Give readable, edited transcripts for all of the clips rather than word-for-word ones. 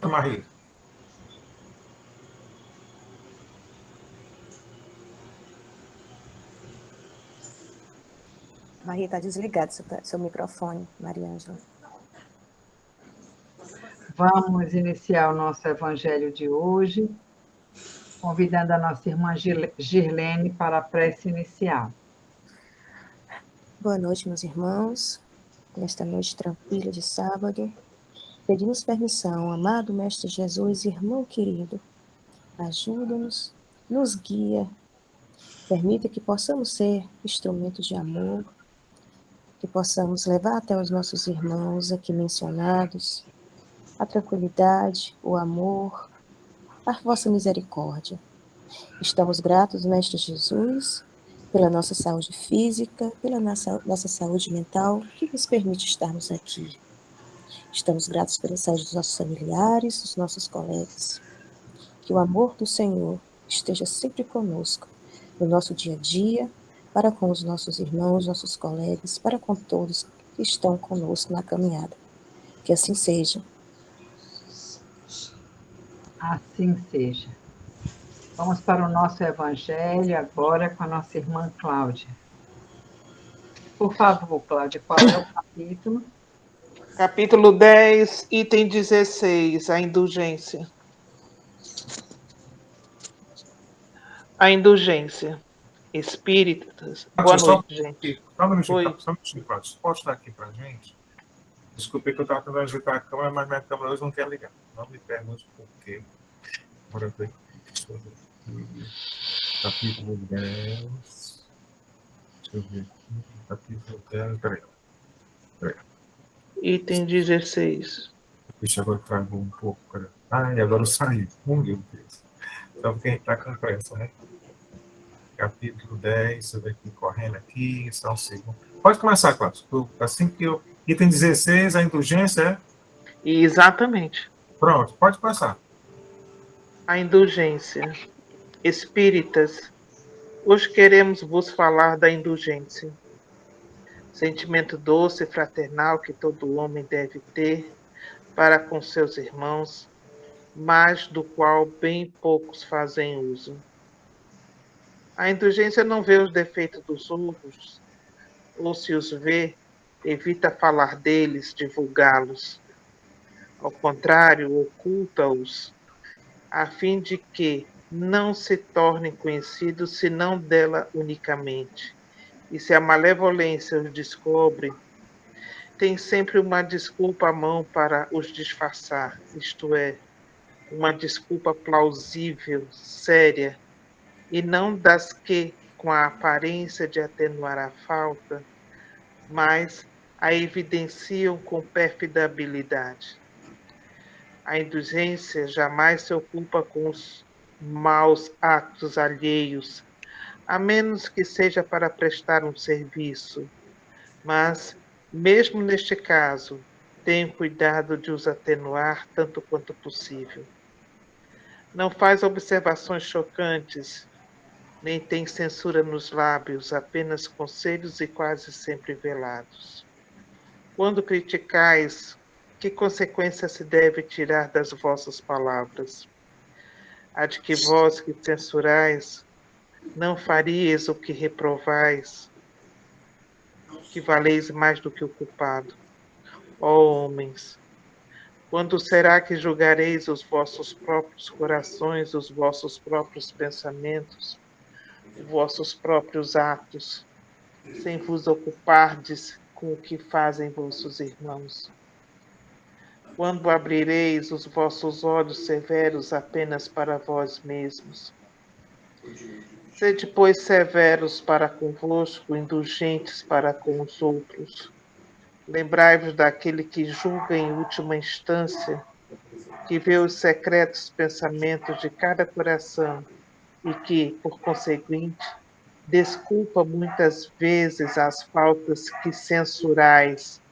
Maria. Maria, está desligado seu microfone, Maria Ângela. Vamos iniciar o nosso evangelho de hoje, convidando a nossa irmã Girlene para a prece inicial. Boa noite, meus irmãos. Nesta noite tranquila de sábado, pedimos permissão, amado Mestre Jesus, irmão querido, ajuda-nos, nos guia, permita que possamos ser instrumentos de amor, que possamos levar até os nossos irmãos aqui mencionados a tranquilidade, o amor, a vossa misericórdia. Estamos gratos, Mestre Jesus, pela nossa saúde física, pela nossa saúde mental, que nos permite estarmos aqui. Estamos gratos pela saúde dos nossos familiares, dos nossos colegas. Que o amor do Senhor esteja sempre conosco, no nosso dia a dia, para com os nossos irmãos, nossos colegas, para com todos que estão conosco na caminhada. Que assim seja. Assim seja. Vamos para o nosso evangelho agora com a nossa irmã Cláudia. Por favor, Cláudia, qual é o capítulo? Capítulo 10, item 16, a indulgência. A indulgência. Espíritas. Boa noite, gente. Só um minutinho, Oi. Cláudio. Pode estar aqui para a gente? Desculpe que eu estava tentando ajeitar a câmera, mas minha câmera hoje não quer ligar. Não me pergunte por quê. Bora ver. Deixa eu ver aqui. Capítulo 10. Deixa eu ver aqui. Capítulo 10. Peraí. Item 16. Deixa agora travou um pouco. Peraí. Ah, e agora eu saí. Meu Deus. Então, porque a gente está com pressa, né? Capítulo 10. Você vai aqui correndo aqui. Só um segundo. Pode começar, Cláudio. Assim que eu. Item 16, a indulgência é? Exatamente. Pronto, pode começar. A indulgência. Espíritas, hoje queremos vos falar da indulgência. Sentimento doce e fraternal que todo homem deve ter para com seus irmãos, mas do qual bem poucos fazem uso. A indulgência não vê os defeitos dos outros, ou se os vê, evita falar deles, divulgá-los. Ao contrário, oculta-os, a fim de que não se tornem conhecidos senão dela unicamente. E se a malevolência os descobre, tem sempre uma desculpa à mão para os disfarçar, isto é, uma desculpa plausível, séria, e não das que, com a aparência de atenuar a falta, mas a evidenciam com pérfida habilidade. A indulgência jamais se ocupa com os maus atos alheios, a menos que seja para prestar um serviço. Mas, mesmo neste caso, tenha cuidado de os atenuar tanto quanto possível. Não faz observações chocantes, nem tem censura nos lábios, apenas conselhos e quase sempre velados. Quando criticais, que consequência se deve tirar das vossas palavras? A de que vós que censurais, não faríeis o que reprovais, que valeis mais do que o culpado. Ó homens, quando será que julgareis os vossos próprios corações, os vossos próprios pensamentos, os vossos próprios atos, sem vos ocupardes com o que fazem vossos irmãos? Quando abrireis os vossos olhos severos apenas para vós mesmos? Sede, pois, severos para convosco, indulgentes para com os outros. Lembrai-vos daquele que julga em última instância, que vê os secretos pensamentos de cada coração e que, por conseguinte, desculpa muitas vezes as faltas que censurais,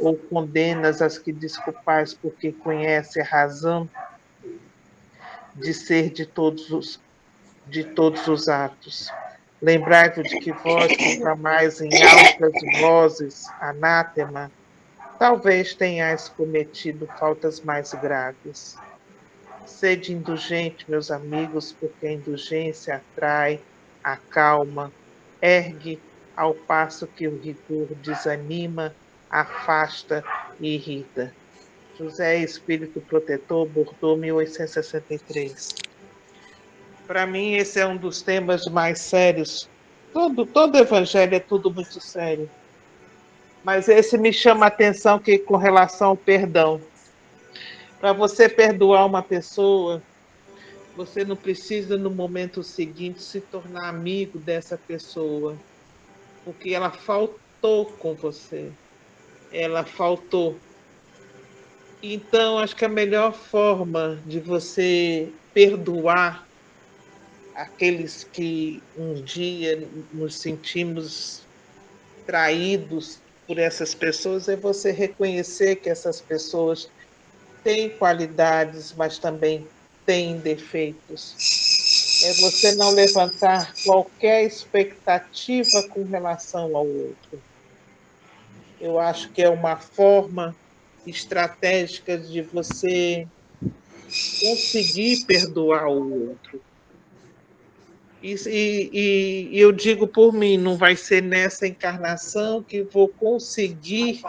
ou condenas as que desculpais porque conhece a razão de ser de todos os atos. Lembrai-vos de que vós que clamais em altas vozes, anátema, talvez tenhais cometido faltas mais graves. Sede indulgente, meus amigos, porque a indulgência atrai, acalma, ergue, ao passo que o rigor desanima, afasta e irrita. José Espírito Protetor, Bordeaux, 1863. Para mim, esse é um dos temas mais sérios. Todo evangelho é tudo muito sério. Mas esse me chama a atenção que com relação ao perdão. Para você perdoar uma pessoa, você não precisa, no momento seguinte, se tornar amigo dessa pessoa, porque ela faltou com você. Ela faltou. Então, acho que a melhor forma de você perdoar aqueles que um dia nos sentimos traídos por essas pessoas é você reconhecer que essas pessoas têm qualidades, mas também têm defeitos. É você não levantar qualquer expectativa com relação ao outro. Eu acho que é uma forma estratégica de você conseguir perdoar o outro. E eu digo por mim, não vai ser nessa encarnação que vou conseguir.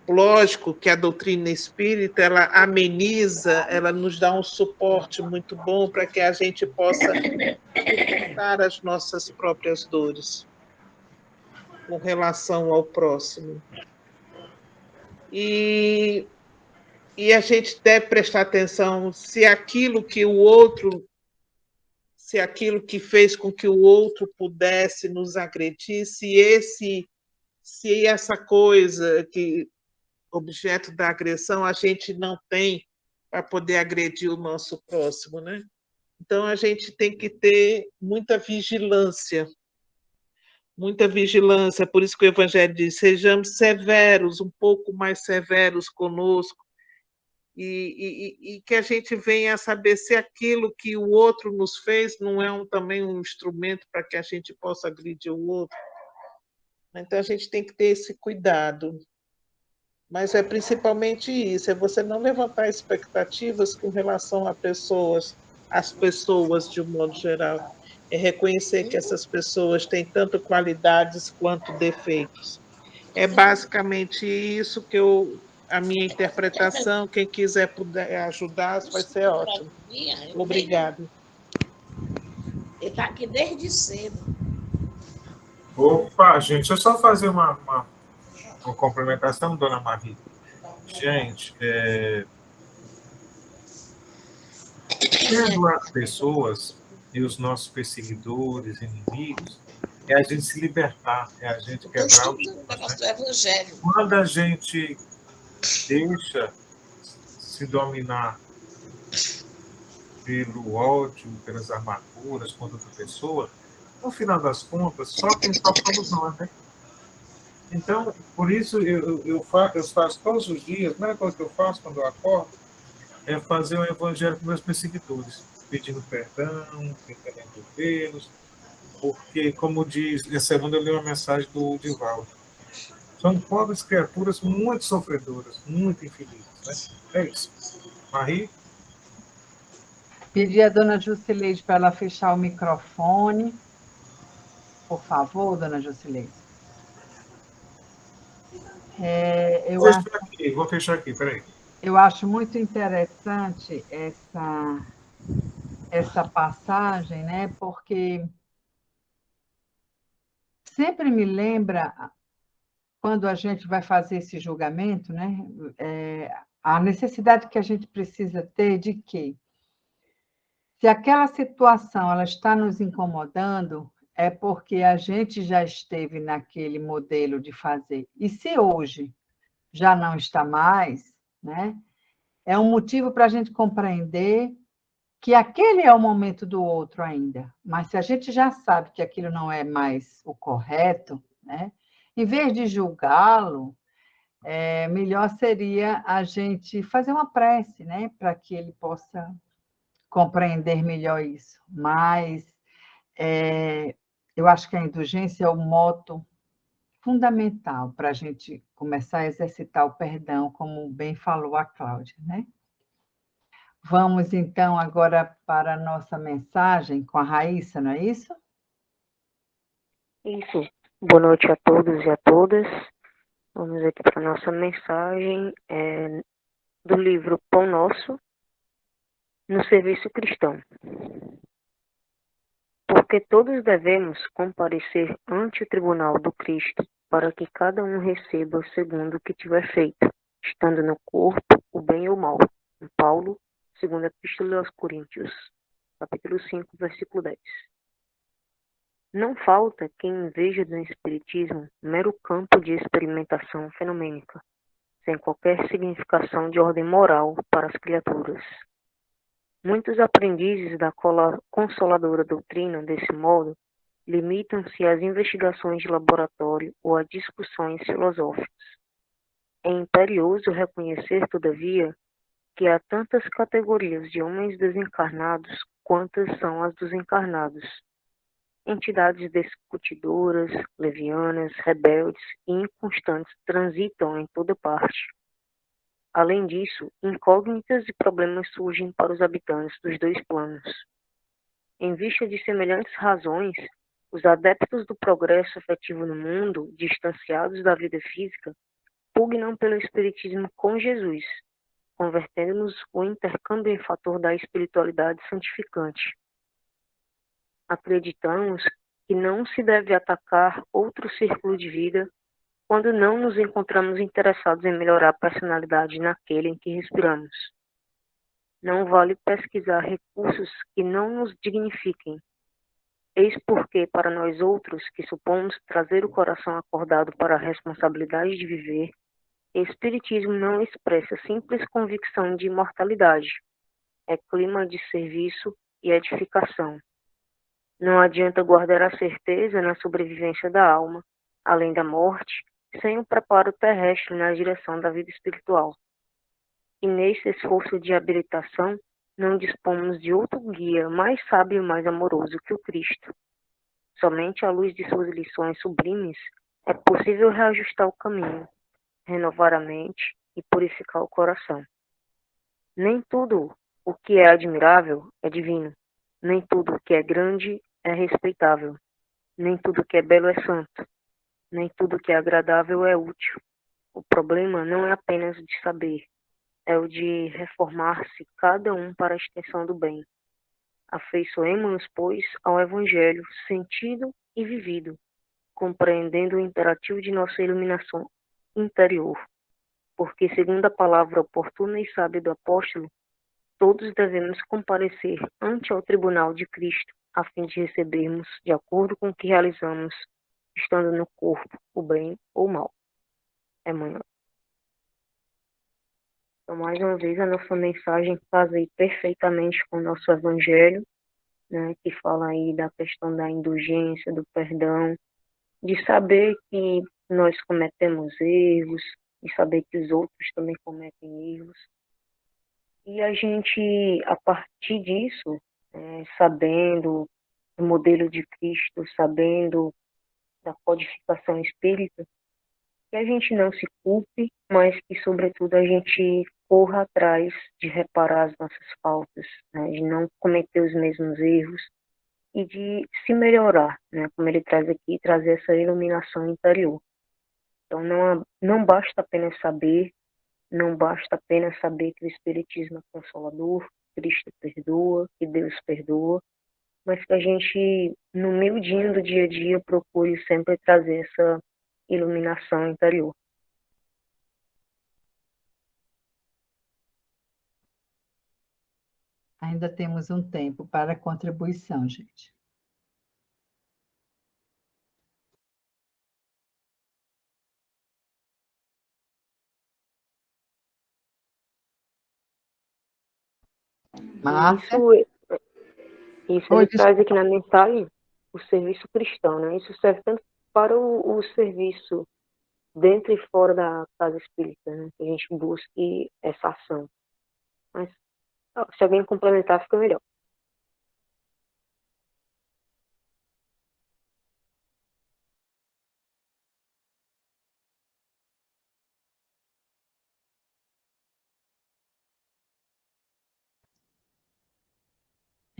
Lógico que a doutrina espírita ela ameniza, ela nos dá um suporte muito bom para que a gente possa suportar as nossas próprias dores com relação ao próximo. E a gente deve prestar atenção se aquilo que fez com que o outro pudesse nos agredir, se essa coisa que objeto da agressão a gente não tem para poder agredir o nosso próximo, né? Então a gente tem que ter muita vigilância, por isso que o Evangelho diz, sejamos severos, um pouco mais severos conosco, e que a gente venha a saber se aquilo que o outro nos fez não é também um instrumento para que a gente possa agredir o outro. Então a gente tem que ter esse cuidado. Mas é principalmente isso, é você não levantar expectativas com relação a pessoas, às pessoas de um modo geral. É reconhecer que essas pessoas têm tanto qualidades quanto defeitos. É basicamente isso que a minha interpretação, quem quiser puder ajudar, vai ser ótimo. Obrigada. Ele está aqui desde cedo. Opa, gente, deixa eu só fazer uma complementação, dona Maria. Gente, perdoar as pessoas e os nossos perseguidores, inimigos, é a gente se libertar, é a gente quebrar o negócio do Evangelho. Quando a gente deixa se dominar pelo ódio, pelas amarguras contra outra pessoa, no final das contas, só quem sofre somos nós, né? Então, por isso, eu faço todos os dias, a primeira coisa que eu faço quando eu acordo é fazer o evangelho com meus perseguidores, pedindo perdão, tentando envolvê-los, porque, como diz, essa segunda eu li uma mensagem do Divaldo, são pobres criaturas muito sofredoras, muito infelizes, né? É isso. Marie? Pedir a dona Jusileide para ela fechar o microfone. Por favor, dona Jusileide. Vou fechar aqui, peraí. Eu acho muito interessante essa passagem, né? Porque sempre me lembra, quando a gente vai fazer esse julgamento, né? A necessidade que a gente precisa ter de que, se aquela situação ela está nos incomodando, é porque a gente já esteve naquele modelo de fazer. E se hoje já não está mais, né? É um motivo para a gente compreender que aquele é o momento do outro ainda. Mas se a gente já sabe que aquilo não é mais o correto, né? Em vez de julgá-lo, melhor seria a gente fazer uma prece, né? Para que ele possa compreender melhor isso. Mas eu acho que a indulgência é o moto fundamental para a gente começar a exercitar o perdão, como bem falou a Cláudia, né? Vamos, então, agora para a nossa mensagem com a Raíssa, não é isso? Isso. Boa noite a todos e a todas. Vamos aqui para a nossa mensagem do livro Pão Nosso no Serviço Cristão. Porque todos devemos comparecer ante o tribunal do Cristo, para que cada um receba segundo o que tiver feito, estando no corpo o bem ou o mal. Paulo, 2ª Epístola aos Coríntios, capítulo 5, versículo 10. Não falta quem veja no Espiritismo mero campo de experimentação fenomênica, sem qualquer significação de ordem moral para as criaturas. Muitos aprendizes da consoladora doutrina, desse modo, limitam-se às investigações de laboratório ou a discussões filosóficas. É imperioso reconhecer, todavia, que há tantas categorias de homens desencarnados quantas são as dos encarnados. Entidades discutidoras, levianas, rebeldes e inconstantes transitam em toda parte. Além disso, incógnitas e problemas surgem para os habitantes dos dois planos. Em vista de semelhantes razões, os adeptos do progresso efetivo no mundo, distanciados da vida física, pugnam pelo espiritismo com Jesus, convertendo-nos o intercâmbio em fator da espiritualidade santificante. Acreditamos que não se deve atacar outro círculo de vida quando não nos encontramos interessados em melhorar a personalidade naquele em que respiramos. Não vale pesquisar recursos que não nos dignifiquem. Eis porque, para nós outros, que supomos trazer o coração acordado para a responsabilidade de viver, Espiritismo não expressa simples convicção de imortalidade. É clima de serviço e edificação. Não adianta guardar a certeza na sobrevivência da alma, além da morte, sem o preparo terrestre na direção da vida espiritual. E nesse esforço de habilitação, não dispomos de outro guia mais sábio e mais amoroso que o Cristo. Somente à luz de suas lições sublimes é possível reajustar o caminho, renovar a mente e purificar o coração. Nem tudo o que é admirável é divino, nem tudo o que é grande é respeitável, nem tudo o que é belo é santo, nem tudo o que é agradável é útil. O problema não é apenas de saber, é o de reformar-se cada um para a extensão do bem. Afeiçoemo-nos, pois, ao Evangelho sentido e vivido, compreendendo o imperativo de nossa iluminação interior, porque, segundo a palavra oportuna e sábia do apóstolo, todos devemos comparecer ante ao tribunal de Cristo, a fim de recebermos, de acordo com o que realizamos, estando no corpo, o bem ou o mal. Emmanuel. Então, mais uma vez, a nossa mensagem casa aí perfeitamente com o nosso Evangelho, né, que fala aí da questão da indulgência, do perdão, de saber que nós cometemos erros, de saber que os outros também cometem erros. E a gente, a partir disso, sabendo do modelo de Cristo, sabendo da codificação espírita, que a gente não se culpe, mas que, sobretudo, a gente corra atrás de reparar as nossas faltas, né, de não cometer os mesmos erros e de se melhorar, né, como ele traz aqui, trazer essa iluminação interior. Então, não basta apenas saber, não basta apenas saber que o Espiritismo é consolador, Cristo perdoa, que Deus perdoa, mas que a gente, no miudinho do dia a dia, procure sempre trazer essa iluminação interior. Ainda temos um tempo para contribuição, gente. Márcia? Isso ele traz aqui na mensagem o serviço cristão, né? Isso serve tanto para o serviço dentro e fora da casa espírita, né? Que a gente busque essa ação. Mas se alguém complementar, fica melhor.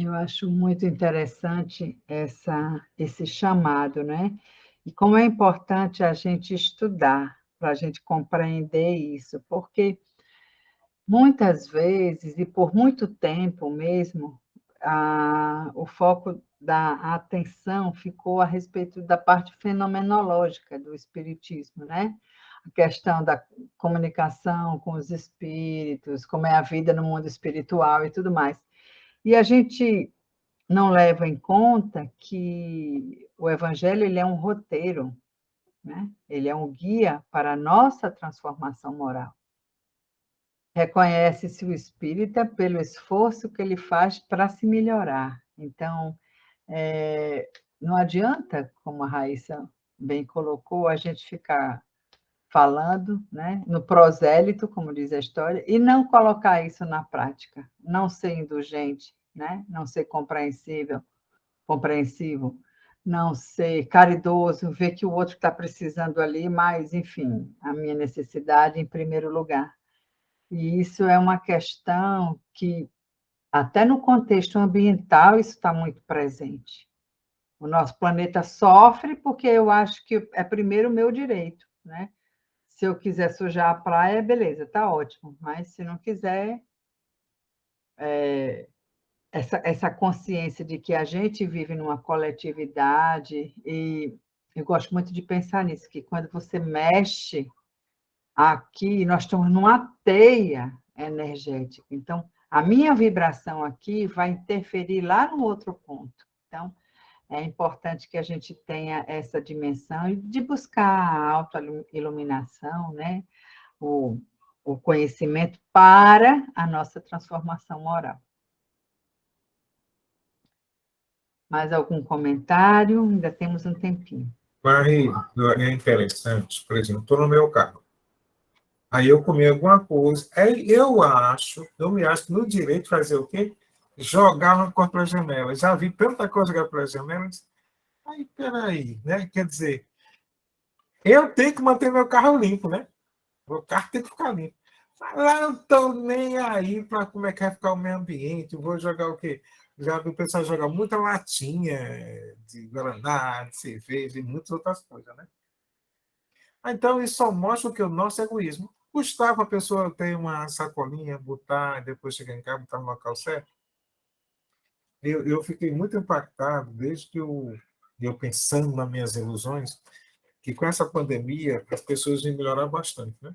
Eu acho muito interessante esse chamado, né? E como é importante a gente estudar para a gente compreender isso, porque muitas vezes, e por muito tempo mesmo, o foco da atenção ficou a respeito da parte fenomenológica do espiritismo, né? A questão da comunicação com os espíritos, como é a vida no mundo espiritual e tudo mais. E a gente não leva em conta que o evangelho ele é um roteiro, né? Ele é um guia para a nossa transformação moral. Reconhece-se o espírita pelo esforço que ele faz para se melhorar. Então, não adianta, como a Raíssa bem colocou, a gente ficar falando, né, no prosélito, como diz a história, e não colocar isso na prática, não ser indulgente, né, não ser compreensivo, não ser caridoso, ver que o outro está precisando ali, mas, enfim, a minha necessidade em primeiro lugar. E isso é uma questão que, até no contexto ambiental, isso está muito presente. O nosso planeta sofre porque eu acho que é primeiro o meu direito, né? Se eu quiser sujar a praia, beleza, tá ótimo. Mas se não quiser, essa consciência de que a gente vive numa coletividade, e eu gosto muito de pensar nisso, que quando você mexe aqui, nós estamos numa teia energética. Então, a minha vibração aqui vai interferir lá no outro ponto. Então, é importante que a gente tenha essa dimensão de buscar a autoiluminação, né? o conhecimento para a nossa transformação moral. Mais algum comentário? Ainda temos um tempinho. Mas é interessante, por exemplo, estou no meu carro. Aí eu comi alguma coisa. Aí eu me acho no direito de fazer o quê? Jogar uma coisa pela janela. Já vi tanta coisa jogar pela janela. Aí, peraí, né? Quer dizer, eu tenho que manter meu carro limpo, né? O carro tem que ficar limpo. Mas lá eu não estou nem aí para como é que vai ficar o meio ambiente. Eu vou jogar o quê? Já vi o pessoal jogar muita latinha de guaraná, de cerveja e muitas outras coisas, né? Então, isso só mostra o que o nosso egoísmo. Custava a pessoa ter uma sacolinha, botar, e depois chegar em casa, botar no local certo. Eu fiquei muito impactado desde que eu pensando nas minhas ilusões, que com essa pandemia as pessoas iam melhorar bastante, né?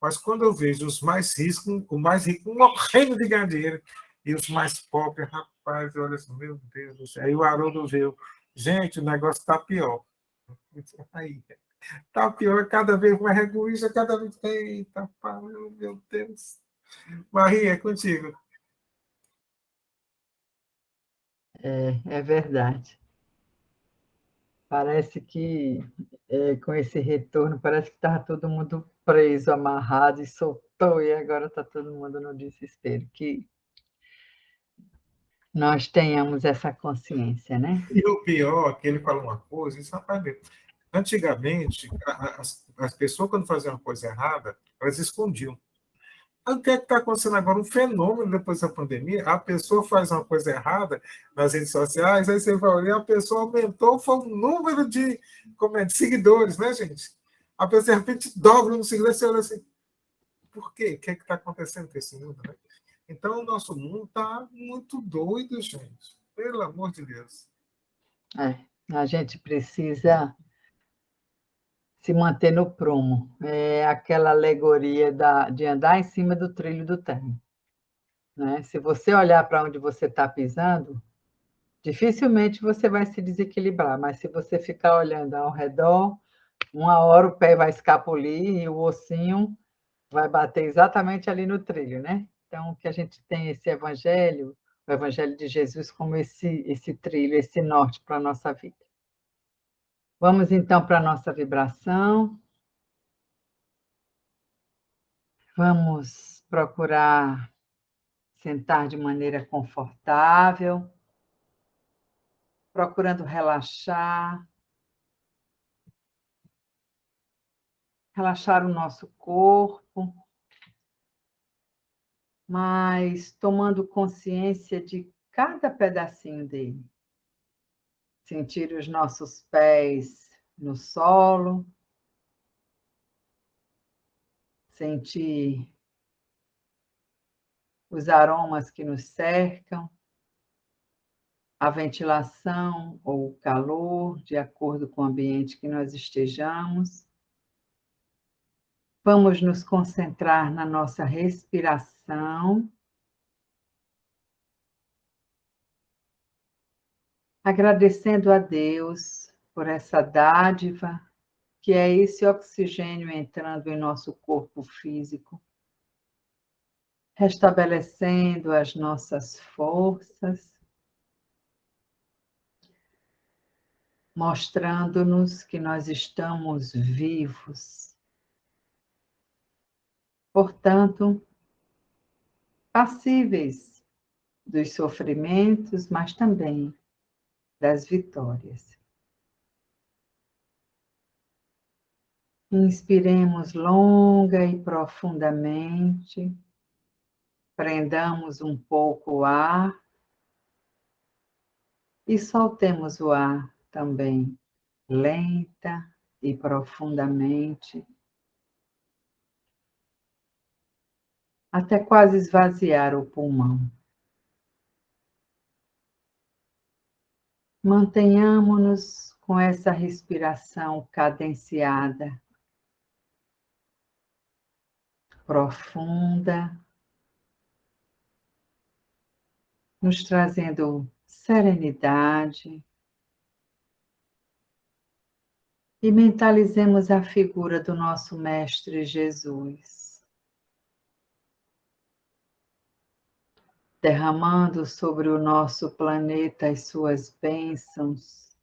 Mas quando eu vejo os mais ricos, o mais rico morrendo de ganhar dinheiro, e os mais pobres, rapaz, olha assim, meu Deus do céu. Aí o Haroldo viu, gente, o negócio está pior. Aí, tá pior, cada vez mais egoísta, cada vez. Eita, meu Deus. Maria, é contigo. É verdade. Parece que, com esse retorno, parece que estava todo mundo preso, amarrado, e soltou, e agora está todo mundo no desespero. Que nós tenhamos essa consciência, né? E o pior é que ele falou uma coisa, isso rapaz mesmo. Antigamente, as pessoas, quando faziam uma coisa errada, elas escondiam. O que é que está acontecendo agora? Um fenômeno depois da pandemia. A pessoa faz uma coisa errada nas redes sociais, aí você vai olhar, a pessoa aumentou foi o número de, de seguidores, né, gente? A pessoa, de repente, dobra no seguidor, você olha assim, por quê? O que é que está acontecendo com esse mundo, né? Então, o nosso mundo está muito doido, gente. Pelo amor de Deus. A gente precisa se manter no prumo. É aquela alegoria de andar em cima do trilho do trem, né? Se você olhar para onde você está pisando, dificilmente você vai se desequilibrar, mas se você ficar olhando ao redor, uma hora o pé vai escapulir e o ossinho vai bater exatamente ali no trilho, né? Então, que a gente tem esse evangelho, o evangelho de Jesus, como esse trilho, esse norte para a nossa vida. Vamos, então, para a nossa vibração. Vamos procurar sentar de maneira confortável, procurando relaxar o nosso corpo, mas tomando consciência de cada pedacinho dele. Sentir os nossos pés no solo, sentir os aromas que nos cercam, a ventilação ou o calor, de acordo com o ambiente que nós estejamos. Vamos nos concentrar na nossa respiração, agradecendo a Deus por essa dádiva, que é esse oxigênio entrando em nosso corpo físico, restabelecendo as nossas forças, mostrando-nos que nós estamos vivos. Portanto, passíveis dos sofrimentos, mas também das vitórias. Inspiremos longa e profundamente, prendamos um pouco o ar e soltemos o ar também, lenta e profundamente, até quase esvaziar o pulmão. Mantenhamos-nos com essa respiração cadenciada, profunda, nos trazendo serenidade, e mentalizemos a figura do nosso Mestre Jesus, derramando sobre o nosso planeta as suas bênçãos,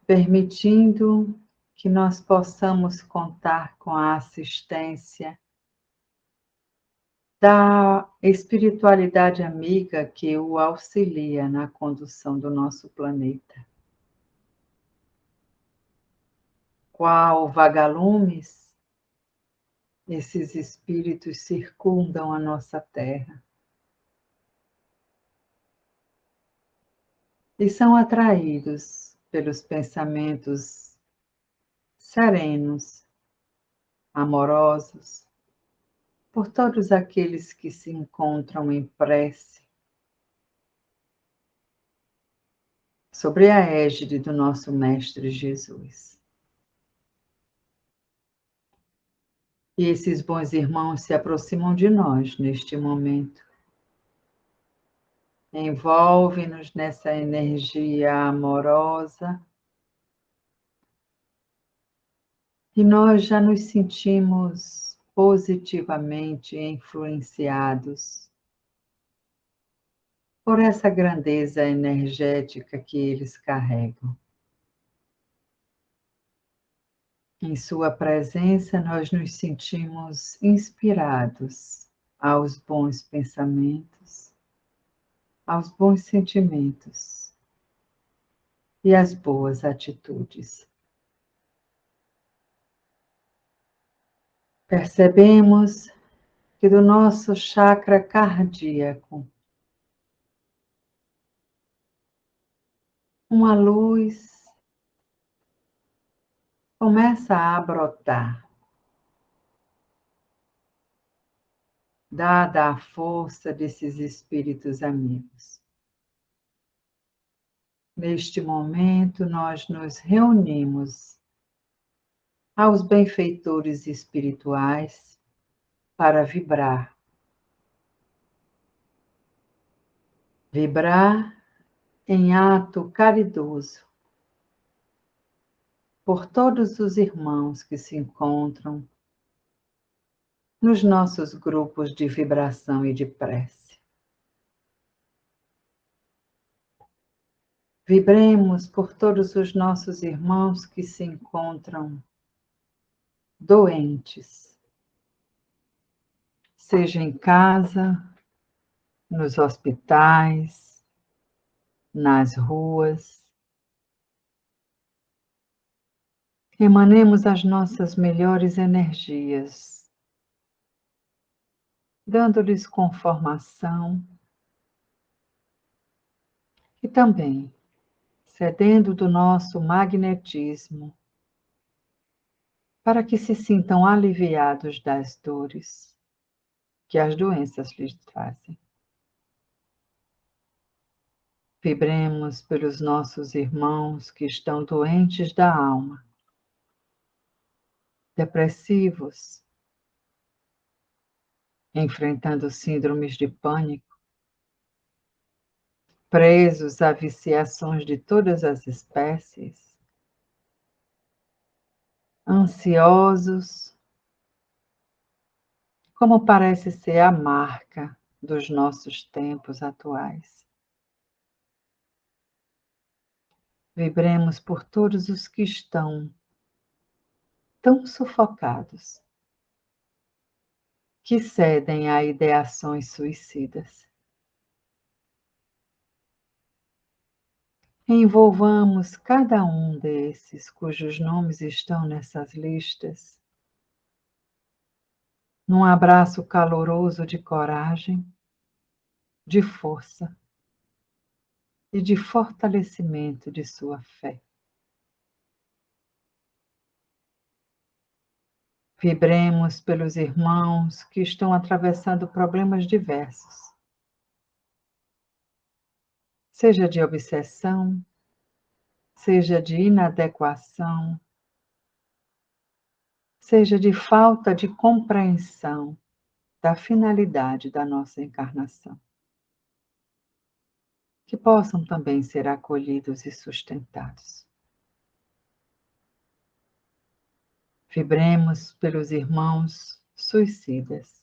permitindo que nós possamos contar com a assistência da espiritualidade amiga que o auxilia na condução do nosso planeta. Qual vagalumes, esses espíritos circundam a nossa Terra e são atraídos pelos pensamentos serenos, amorosos, por todos aqueles que se encontram em prece, sobre a égide do nosso Mestre Jesus. E esses bons irmãos se aproximam de nós neste momento. Envolve-nos nessa energia amorosa e nós já nos sentimos positivamente influenciados por essa grandeza energética que eles carregam. Em sua presença, nós nos sentimos inspirados aos bons pensamentos, aos bons sentimentos e às boas atitudes. Percebemos que do nosso chakra cardíaco, uma luz começa a brotar, dada a força desses espíritos amigos. Neste momento, nós nos reunimos aos benfeitores espirituais para vibrar. Vibrar em ato caridoso por todos os irmãos que se encontram nos nossos grupos de vibração e de prece. Vibremos por todos os nossos irmãos que se encontram doentes, seja em casa, nos hospitais, nas ruas. Emanemos as nossas melhores energias dando-lhes conformação e também cedendo do nosso magnetismo para que se sintam aliviados das dores que as doenças lhes trazem. Vibremos pelos nossos irmãos que estão doentes da alma, depressivos, enfrentando síndromes de pânico, presos a viciações de todas as espécies, ansiosos, como parece ser a marca dos nossos tempos atuais. Vibremos por todos os que estão tão sufocados, que cedem a ideações suicidas. Envolvamos cada um desses cujos nomes estão nessas listas num abraço caloroso de coragem, de força e de fortalecimento de sua fé. Vibremos pelos irmãos que estão atravessando problemas diversos, seja de obsessão, seja de inadequação, seja de falta de compreensão da finalidade da nossa encarnação. Que possam também ser acolhidos e sustentados. Vibremos pelos irmãos suicidas.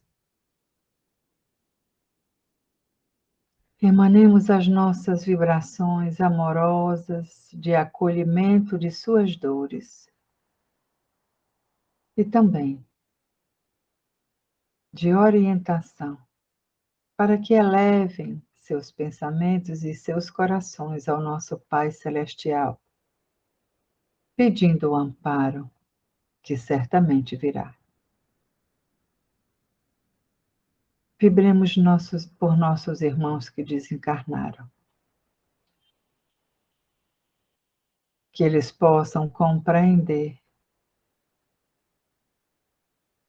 Emanemos as nossas vibrações amorosas de acolhimento de suas dores e também de orientação para que elevem seus pensamentos e seus corações ao nosso Pai Celestial, pedindo o amparo que certamente virá. Vibremos por nossos irmãos que desencarnaram. Que eles possam compreender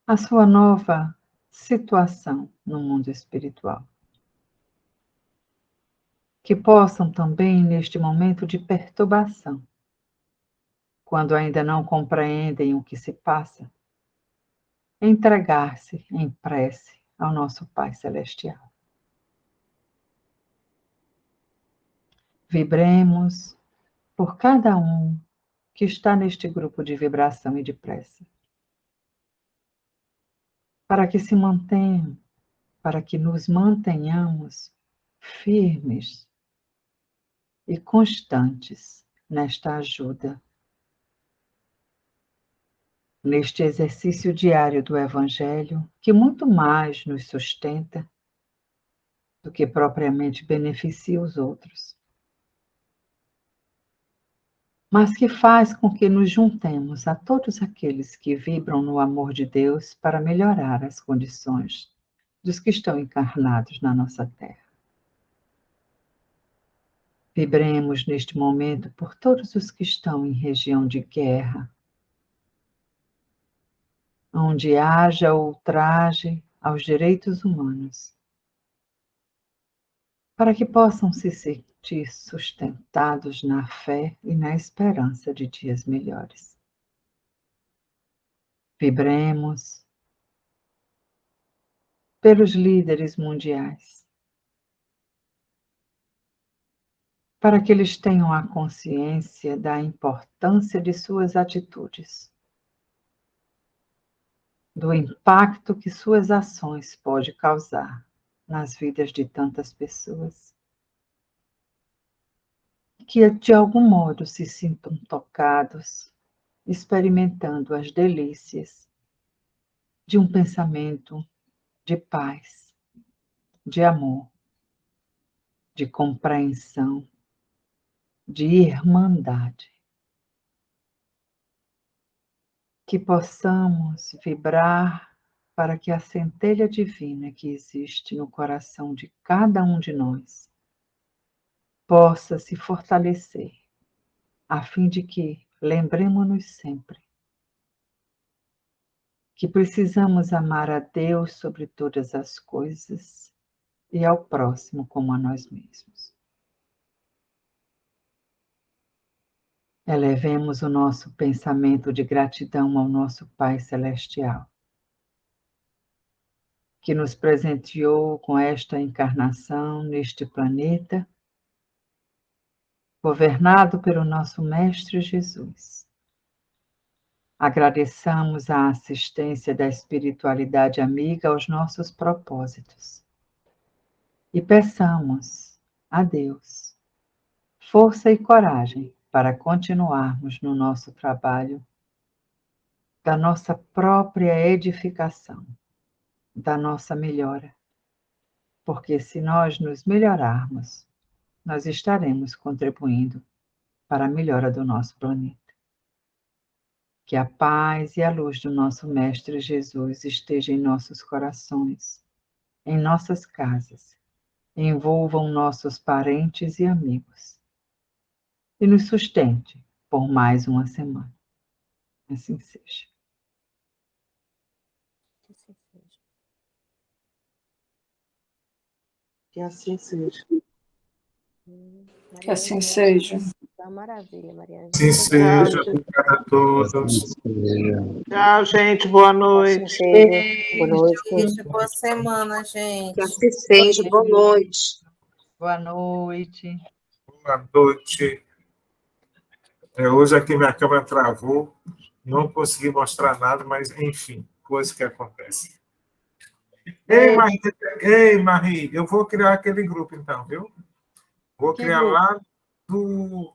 a sua nova situação no mundo espiritual. Que possam também, neste momento de perturbação, quando ainda não compreendem o que se passa, entregar-se em prece ao nosso Pai Celestial. Vibremos por cada um que está neste grupo de vibração e de prece, para que se mantenham, para que nos mantenhamos firmes e constantes nesta ajuda, neste exercício diário do Evangelho, que muito mais nos sustenta do que propriamente beneficia os outros, mas que faz com que nos juntemos a todos aqueles que vibram no amor de Deus para melhorar as condições dos que estão encarnados na nossa terra. Vibremos neste momento por todos os que estão em região de guerra, onde haja ultraje aos direitos humanos, para que possam se sentir sustentados na fé e na esperança de dias melhores. Vibremos pelos líderes mundiais, para que eles tenham a consciência da importância de suas atitudes, do impacto que suas ações podem causar nas vidas de tantas pessoas, que de algum modo se sintam tocados, experimentando as delícias de um pensamento de paz, de amor, de compreensão, de irmandade. Que possamos vibrar para que a centelha divina que existe no coração de cada um de nós possa se fortalecer, a fim de que lembremos-nos sempre que precisamos amar a Deus sobre todas as coisas e ao próximo como a nós mesmos. Elevemos o nosso pensamento de gratidão ao nosso Pai Celestial, que nos presenteou com esta encarnação neste planeta, governado pelo nosso Mestre Jesus. Agradeçamos a assistência da espiritualidade amiga aos nossos propósitos e peçamos a Deus força e coragem para continuarmos no nosso trabalho da nossa própria edificação, da nossa melhora, porque se nós nos melhorarmos, nós estaremos contribuindo para a melhora do nosso planeta. Que a paz e a luz do nosso Mestre Jesus esteja em nossos corações, em nossas casas, envolvam nossos parentes e amigos e nos sustente por mais uma semana. Assim seja. Que assim seja. Que assim seja. Uma maravilha, Mariana. Sim, seja. Obrigado a todos. Tchau, gente. Boa noite. Boa noite. Boa semana, gente. Que assim seja. Boa noite. Boa noite. Boa noite. Hoje aqui minha câmera travou, não consegui mostrar nada, mas enfim, coisa que acontece. Ei, Marie, eu vou criar aquele grupo então, viu? Vou criar lá do